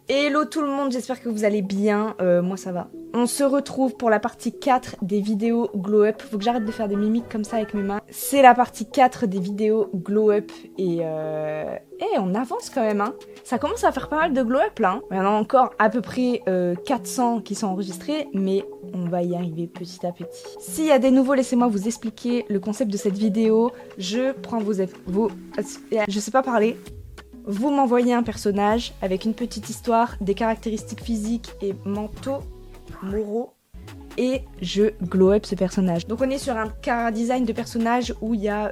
Hello tout le monde, j'espère que vous allez bien, moi ça va. On se retrouve pour la partie 4 des vidéos Glow Up. Faut que j'arrête de faire des mimiques comme ça avec mes mains. C'est la partie 4 des vidéos Glow Up et on avance quand même, hein. Ça commence à faire pas mal de Glow Up là, hein. Il y en a encore à peu près 400 qui sont enregistrés, mais on va y arriver petit à petit. S'il y a des nouveaux, laissez-moi vous expliquer le concept de cette vidéo. Je prends je sais pas parler. Vous m'envoyez un personnage avec une petite histoire, des caractéristiques physiques et mentaux, moraux, et je glow up ce personnage. Donc on est sur un chara-design de personnage où il y a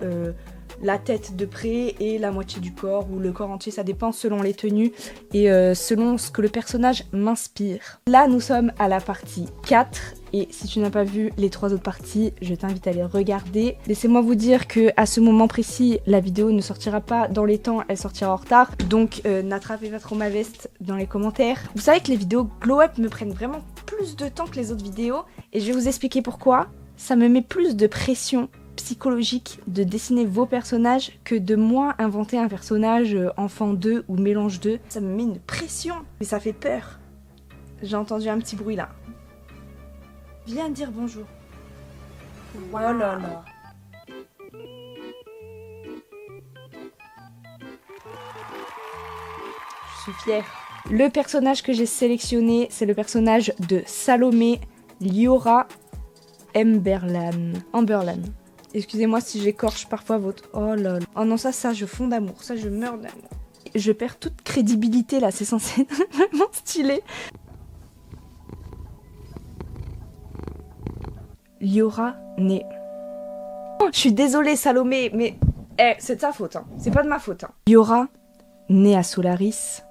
la tête de près et la moitié du corps, ou le corps entier, ça dépend selon les tenues et selon ce que le personnage m'inspire. Là nous sommes à la partie 4. Et si tu n'as pas vu les 3 autres parties, je t'invite à les regarder. Laissez-moi vous dire que à ce moment précis, la vidéo ne sortira pas dans les temps, elle sortira en retard. Donc n'attrapez pas trop ma veste dans les commentaires. Vous savez que les vidéos Glow Up me prennent vraiment plus de temps que les autres vidéos. Et je vais vous expliquer pourquoi. Ça me met plus de pression psychologique de dessiner vos personnages que de moi inventer un personnage enfant 2 ou mélange 2. Ça me met une pression, mais ça fait peur. J'ai entendu un petit bruit là. Viens dire bonjour. Oh là là. Je suis fière. Le personnage que j'ai sélectionné, c'est le personnage de Salomé Liora Emberlan. Excusez-moi si j'écorche parfois votre... Oh là là. Oh non, ça, je fonds d'amour. Ça, je meurs d'amour. Je perds toute crédibilité là, c'est censé être vraiment stylé. Liora naît. Oh, je suis désolée Salomé, mais c'est de sa faute, hein. C'est pas de ma faute. Hein. Liora, née à Solaris,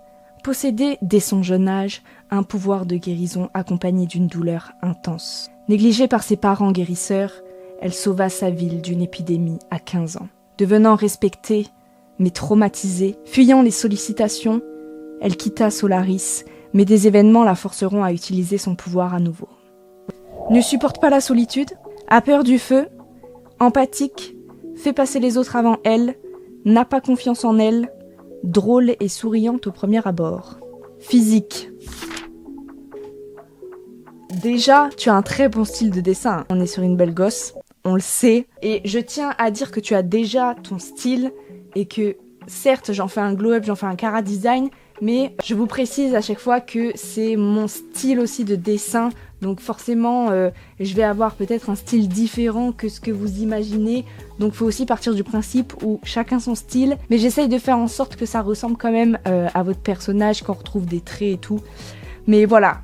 possédait dès son jeune âge un pouvoir de guérison accompagné d'une douleur intense. Négligée par ses parents guérisseurs, elle sauva sa ville d'une épidémie à 15 ans. Devenant respectée, mais traumatisée, fuyant les sollicitations, elle quitta Solaris, mais des événements la forceront à utiliser son pouvoir à nouveau. Ne supporte pas la solitude, a peur du feu, empathique, fait passer les autres avant elle, n'a pas confiance en elle, drôle et souriante au premier abord. Physique. Déjà, tu as un très bon style de dessin. On est sur une belle gosse, on le sait. Et je tiens à dire que tu as déjà ton style et que, certes, j'en fais un glow-up, j'en fais un chara-design, mais je vous précise à chaque fois que c'est mon style aussi de dessin. Donc forcément, je vais avoir peut-être un style différent que ce que vous imaginez. Donc il faut aussi partir du principe où chacun son style. Mais j'essaye de faire en sorte que ça ressemble quand même à votre personnage, qu'on retrouve des traits et tout. Mais voilà.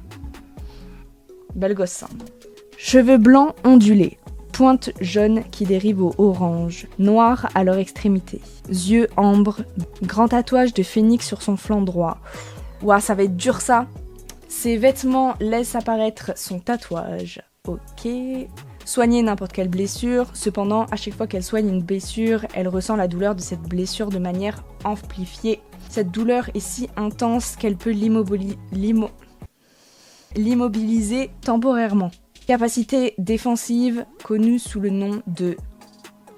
Belle gosse ça. Cheveux blancs ondulés. Pointe jaune qui dérive au orange. Noir à leur extrémité. Yeux ambre. Grand tatouage de phénix sur son flanc droit. Ouah, ça va être dur ça. Ses vêtements laissent apparaître son tatouage. Ok. Soigner n'importe quelle blessure. Cependant, à chaque fois qu'elle soigne une blessure, elle ressent la douleur de cette blessure de manière amplifiée. Cette douleur est si intense qu'elle peut l'immobiliser temporairement. Capacité défensive connue sous le nom de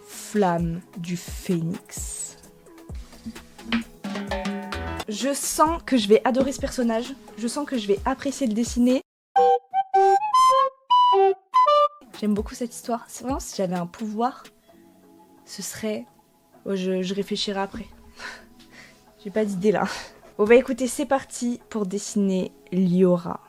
Flamme du Phénix. Je sens que je vais adorer ce personnage, je sens que je vais apprécier le dessiner. J'aime beaucoup cette histoire. C'est vraiment, si j'avais un pouvoir, ce serait... Oh, je réfléchirai après. J'ai pas d'idée là. Bon bah écoutez, c'est parti pour dessiner Liora.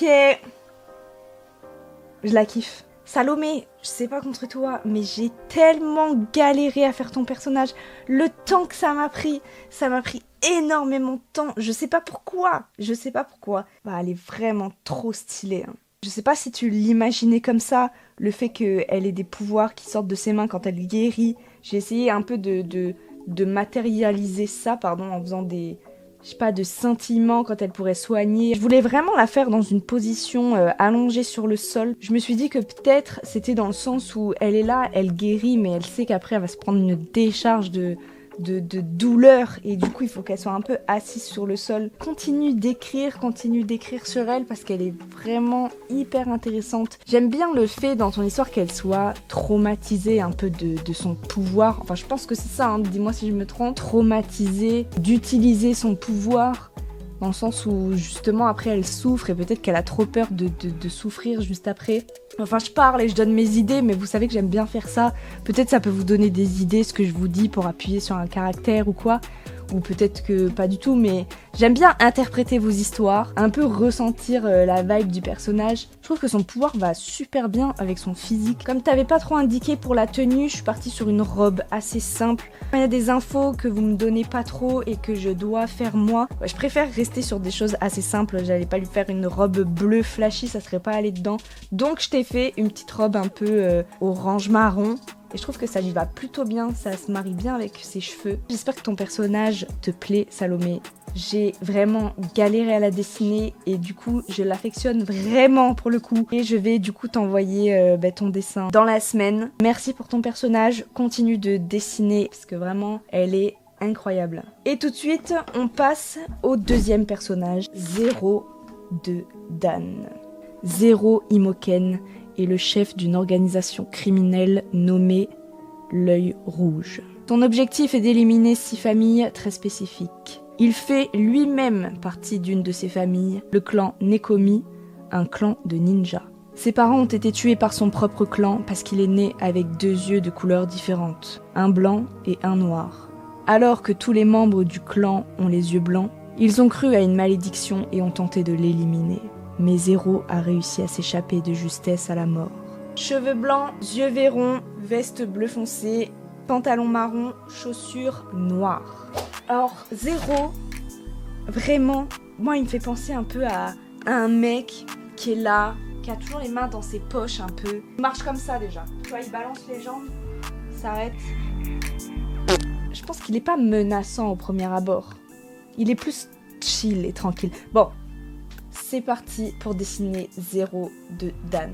Ok. Je la kiffe. Salomé, je sais pas contre toi, mais j'ai tellement galéré à faire ton personnage. Le temps que ça m'a pris énormément de temps. Je sais pas pourquoi. Bah, elle est vraiment trop stylée. Hein. Je sais pas si tu l'imaginais comme ça, le fait qu'elle ait des pouvoirs qui sortent de ses mains quand elle guérit. J'ai essayé un peu de matérialiser ça, en faisant des... je sais pas, de scintillements quand elle pourrait soigner. Je voulais vraiment la faire dans une position allongée sur le sol. Je me suis dit que peut-être c'était dans le sens où elle est là, elle guérit, mais elle sait qu'après elle va se prendre une décharge de douleur et du coup il faut qu'elle soit un peu assise sur le sol. Continue d'écrire sur elle parce qu'elle est vraiment hyper intéressante. J'aime bien le fait dans ton histoire qu'elle soit traumatisée un peu de son pouvoir. Enfin je pense que c'est ça, hein, dis-moi si je me trompe. Traumatisée d'utiliser son pouvoir dans le sens où justement après elle souffre et peut-être qu'elle a trop peur de souffrir juste après. Enfin je parle et je donne mes idées mais vous savez que j'aime bien faire ça. Peut-être ça peut vous donner des idées ce que je vous dis pour appuyer sur un caractère ou quoi. Ou peut-être que pas du tout, mais j'aime bien interpréter vos histoires, un peu ressentir la vibe du personnage. Je trouve que son pouvoir va super bien avec son physique. Comme t'avais pas trop indiqué pour la tenue, je suis partie sur une robe assez simple. Il y a des infos que vous me donnez pas trop et que je dois faire moi. Ouais, je préfère rester sur des choses assez simples, j'allais pas lui faire une robe bleue flashy, ça serait pas allé dedans. Donc je t'ai fait une petite robe un peu orange marron. Et je trouve que ça lui va plutôt bien, ça se marie bien avec ses cheveux. J'espère que ton personnage te plaît, Salomé. J'ai vraiment galéré à la dessiner et du coup, je l'affectionne vraiment pour le coup. Et je vais du coup t'envoyer ton dessin dans la semaine. Merci pour ton personnage, continue de dessiner parce que vraiment, elle est incroyable. Et tout de suite, on passe au deuxième personnage, Zero de Dan. Zero Imoken est le chef d'une organisation criminelle nommée l'Œil Rouge. Son objectif est d'éliminer 6 familles très spécifiques. Il fait lui-même partie d'une de ces familles, le clan Nekomi, un clan de ninjas. Ses parents ont été tués par son propre clan parce qu'il est né avec 2 yeux de couleurs différentes, un blanc et un noir. Alors que tous les membres du clan ont les yeux blancs, ils ont cru à une malédiction et ont tenté de l'éliminer. Mais Zero a réussi à s'échapper de justesse à la mort. Cheveux blancs, yeux verrons, veste bleu foncé, pantalon marron, chaussures noires. Alors Zero, vraiment, moi il me fait penser un peu à un mec qui est là, qui a toujours les mains dans ses poches un peu. Il marche comme ça déjà. Tu vois, il balance les jambes, il s'arrête. Je pense qu'il n'est pas menaçant au premier abord. Il est plus chill et tranquille. Bon. C'est parti pour dessiner Zero de Dan.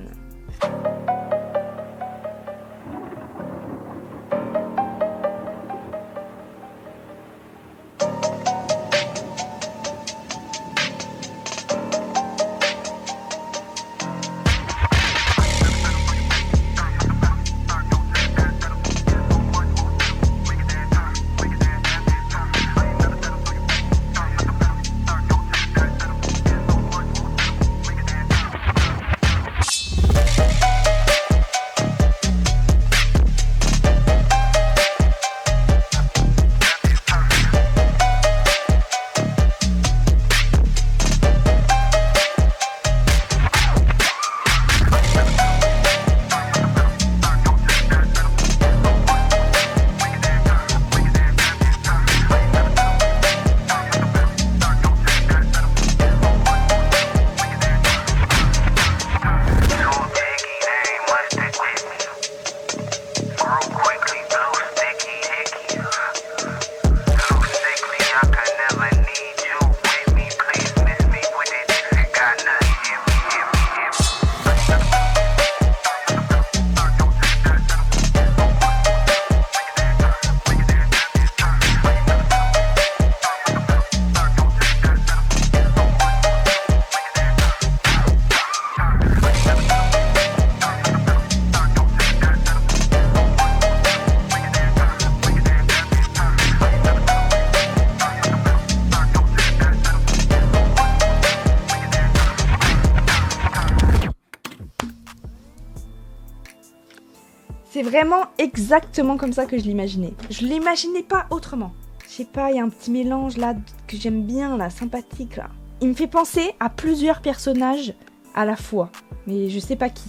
C'est vraiment exactement comme ça que je l'imaginais. Je l'imaginais pas autrement. Je sais pas, il y a un petit mélange là que j'aime bien, là, sympathique là. Il me fait penser à plusieurs personnages à la fois. Mais je sais pas qui.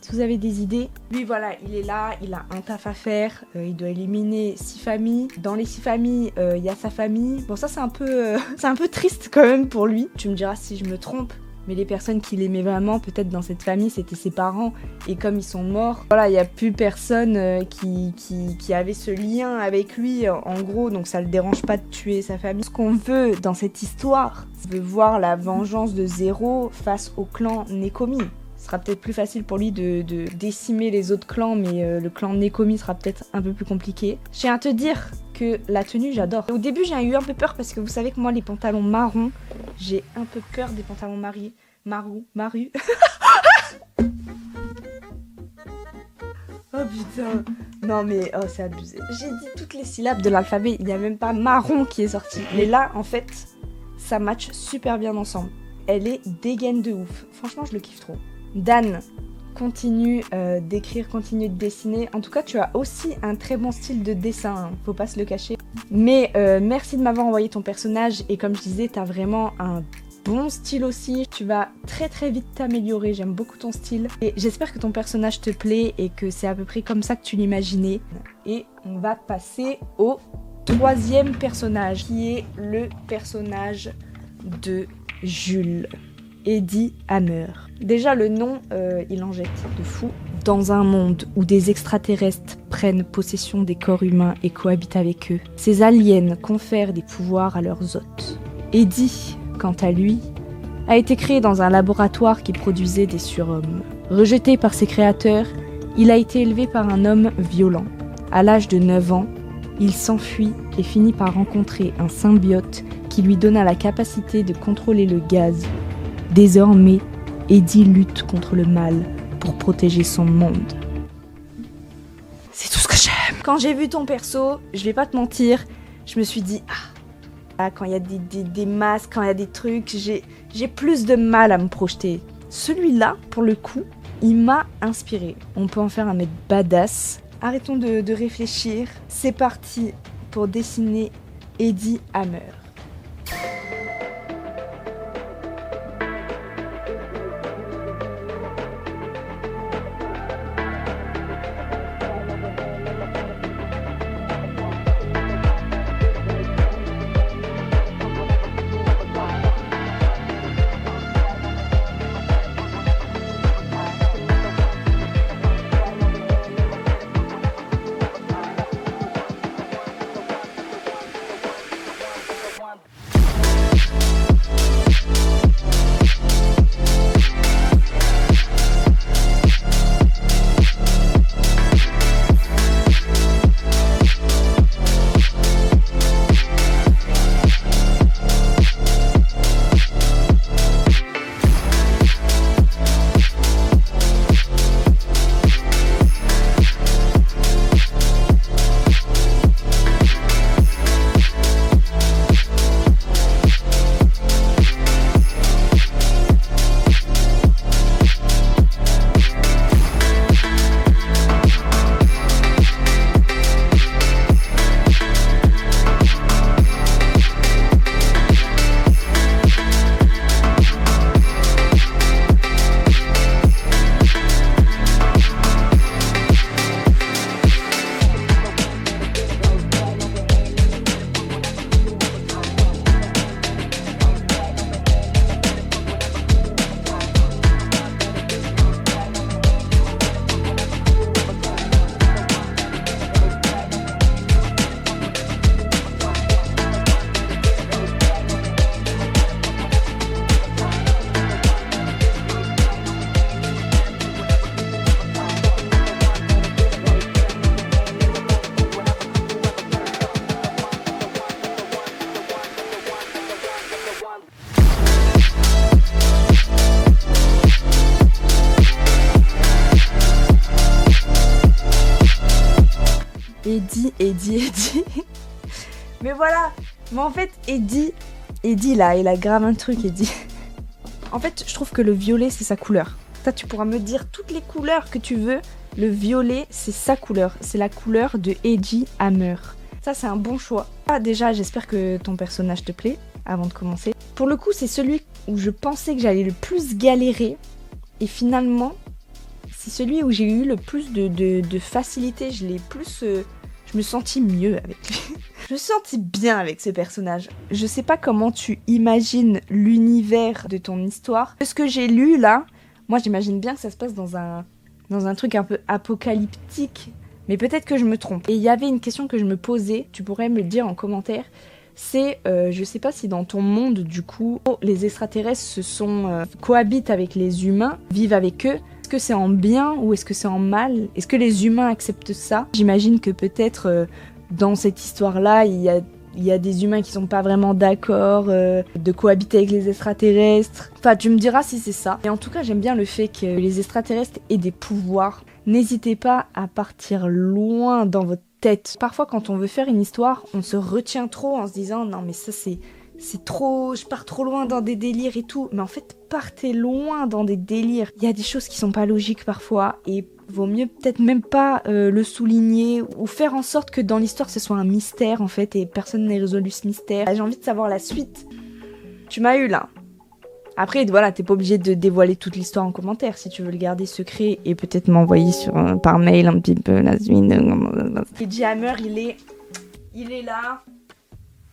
Si vous avez des idées. Lui voilà, il est là, il a un taf à faire, il doit éliminer 6 familles. Dans les 6 familles, il y a sa famille. Bon ça c'est un peu triste quand même pour lui. Tu me diras si je me trompe. Mais les personnes qu'il aimait vraiment, peut-être dans cette famille, c'était ses parents. Et comme ils sont morts, voilà, il n'y a plus personne qui avait ce lien avec lui, en gros. Donc ça le dérange pas de tuer sa famille. Ce qu'on veut dans cette histoire, c'est de voir la vengeance de Zéro face au clan Nekomi. Ce sera peut-être plus facile pour lui de décimer les autres clans, mais le clan Nekomi sera peut-être un peu plus compliqué. Je tiens à te dire que la tenue, j'adore. Au début, j'ai eu un peu peur parce que vous savez que moi, les pantalons marrons, j'ai un peu peur des pantalons maru. Oh putain. Non mais, oh c'est abusé. J'ai dit toutes les syllabes de l'alphabet, il n'y a même pas marron qui est sorti. Mais là, en fait, ça match super bien ensemble. Elle est dégaine de ouf. Franchement, je le kiffe trop. Dan, continue d'écrire, continue de dessiner. En tout cas, tu as aussi un très bon style de dessin, hein. Faut pas se le cacher. Mais merci de m'avoir envoyé ton personnage. Et comme je disais, t'as vraiment un bon style aussi. Tu vas très très vite t'améliorer. J'aime beaucoup ton style. Et j'espère que ton personnage te plaît et que c'est à peu près comme ça que tu l'imaginais. Et on va passer au 3e personnage, qui est le personnage de Jules. Eddie Hammer. Déjà le nom, il en jette de fou. Dans un monde où des extraterrestres prennent possession des corps humains et cohabitent avec eux, ces aliens confèrent des pouvoirs à leurs hôtes. Eddie, quant à lui, a été créé dans un laboratoire qui produisait des surhommes. Rejeté par ses créateurs, il a été élevé par un homme violent. À l'âge de 9 ans, il s'enfuit et finit par rencontrer un symbiote qui lui donna la capacité de contrôler le gaz. Désormais, Eddie lutte contre le mal pour protéger son monde. C'est tout ce que j'aime. Quand j'ai vu ton perso, je vais pas te mentir, je me suis dit quand il y a des masques, quand il y a des trucs, j'ai plus de mal à me projeter. Celui-là, pour le coup, il m'a inspiré. On peut en faire un mec badass. Arrêtons de réfléchir. C'est parti pour dessiner Eddie Hammer. Eddie. Mais voilà. Mais en fait, Eddie là, il a grave un truc, Eddie. En fait, je trouve que le violet, c'est sa couleur. Ça, tu pourras me dire toutes les couleurs que tu veux. Le violet, c'est sa couleur. C'est la couleur de Eddie Hammer. Ça, c'est un bon choix. Déjà, j'espère que ton personnage te plaît, avant de commencer. Pour le coup, c'est celui où je pensais que j'allais le plus galérer. Et finalement, c'est celui où j'ai eu le plus de facilité. Je me sentis mieux avec lui. Je me sentis bien avec ce personnage. Je sais pas comment tu imagines l'univers de ton histoire. Ce que j'ai lu là, moi j'imagine bien que ça se passe dans un truc un peu apocalyptique. Mais peut-être que je me trompe. Et il y avait une question que je me posais, tu pourrais me le dire en commentaire. C'est, je sais pas si dans ton monde, du coup, les extraterrestres cohabitent avec les humains, vivent avec eux. Est-ce que c'est en bien ou est-ce que c'est en mal? Est-ce que les humains acceptent ça? J'imagine que peut-être dans cette histoire-là, il y a des humains qui sont pas vraiment d'accord de cohabiter avec les extraterrestres. Enfin, tu me diras si c'est ça. Et en tout cas, j'aime bien le fait que les extraterrestres aient des pouvoirs. N'hésitez pas à partir loin dans votre tête. Parfois, quand on veut faire une histoire, on se retient trop en se disant « Non, mais ça, c'est trop... Je pars trop loin dans des délires et tout. » Mais en fait, partez loin dans des délires. Il y a des choses qui sont pas logiques parfois et vaut mieux peut-être même pas le souligner ou faire en sorte que dans l'histoire, ce soit un mystère, en fait, et personne n'ait résolu ce mystère. J'ai envie de savoir la suite. Tu m'as eu, là. Après, voilà, t'es pas obligé de dévoiler toute l'histoire en commentaire si tu veux le garder secret et peut-être m'envoyer par mail un petit peu la suite. Et Jammer, il est là,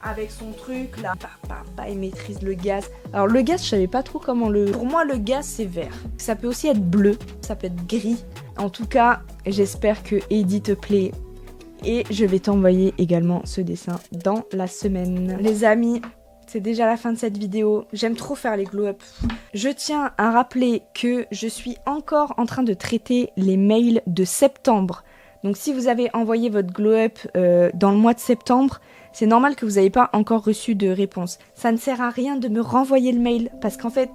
avec son truc, là. Il maîtrise le gaz. Alors, le gaz, je savais pas trop comment le... Pour moi, le gaz, c'est vert. Ça peut aussi être bleu, ça peut être gris. En tout cas, j'espère que Eddie te plaît. Et je vais t'envoyer également ce dessin dans la semaine. Les amis... C'est déjà la fin de cette vidéo. J'aime trop faire les glow-up. Je tiens à rappeler que je suis encore en train de traiter les mails de septembre. Donc si vous avez envoyé votre glow-up dans le mois de septembre, c'est normal que vous n'ayez pas encore reçu de réponse. Ça ne sert à rien de me renvoyer le mail parce qu'en fait,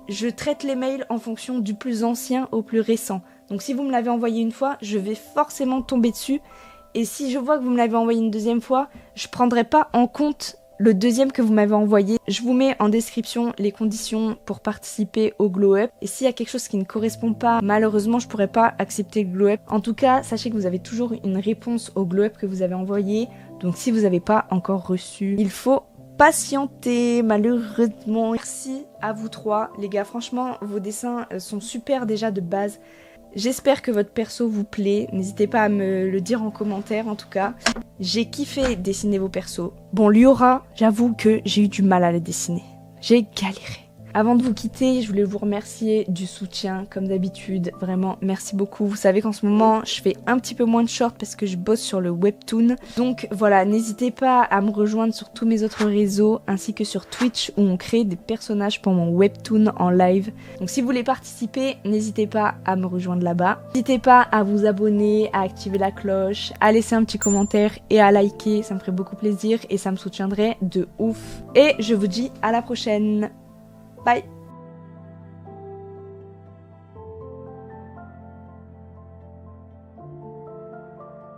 je traite les mails en fonction du plus ancien au plus récent. Donc si vous me l'avez envoyé une fois, je vais forcément tomber dessus. Et si je vois que vous me l'avez envoyé une deuxième fois, je ne prendrai pas en compte le deuxième que vous m'avez envoyé. Je vous mets en description les conditions pour participer au Glow Up. Et s'il y a quelque chose qui ne correspond pas, malheureusement, je pourrais pas accepter le Glow Up. En tout cas, sachez que vous avez toujours une réponse au Glow Up que vous avez envoyé. Donc si vous n'avez pas encore reçu, il faut patienter, malheureusement. Merci à vous trois, les gars. Franchement, vos dessins sont super déjà de base. J'espère que votre perso vous plaît. N'hésitez pas à me le dire en commentaire en tout cas. J'ai kiffé dessiner vos persos. Bon, Liora, j'avoue que j'ai eu du mal à les dessiner. J'ai galéré. Avant de vous quitter, je voulais vous remercier du soutien, comme d'habitude. Vraiment, merci beaucoup. Vous savez qu'en ce moment, je fais un petit peu moins de shorts parce que je bosse sur le webtoon. Donc voilà, n'hésitez pas à me rejoindre sur tous mes autres réseaux, ainsi que sur Twitch, où on crée des personnages pour mon webtoon en live. Donc si vous voulez participer, n'hésitez pas à me rejoindre là-bas. N'hésitez pas à vous abonner, à activer la cloche, à laisser un petit commentaire et à liker. Ça me ferait beaucoup plaisir et ça me soutiendrait de ouf. Et je vous dis à la prochaine. Bye.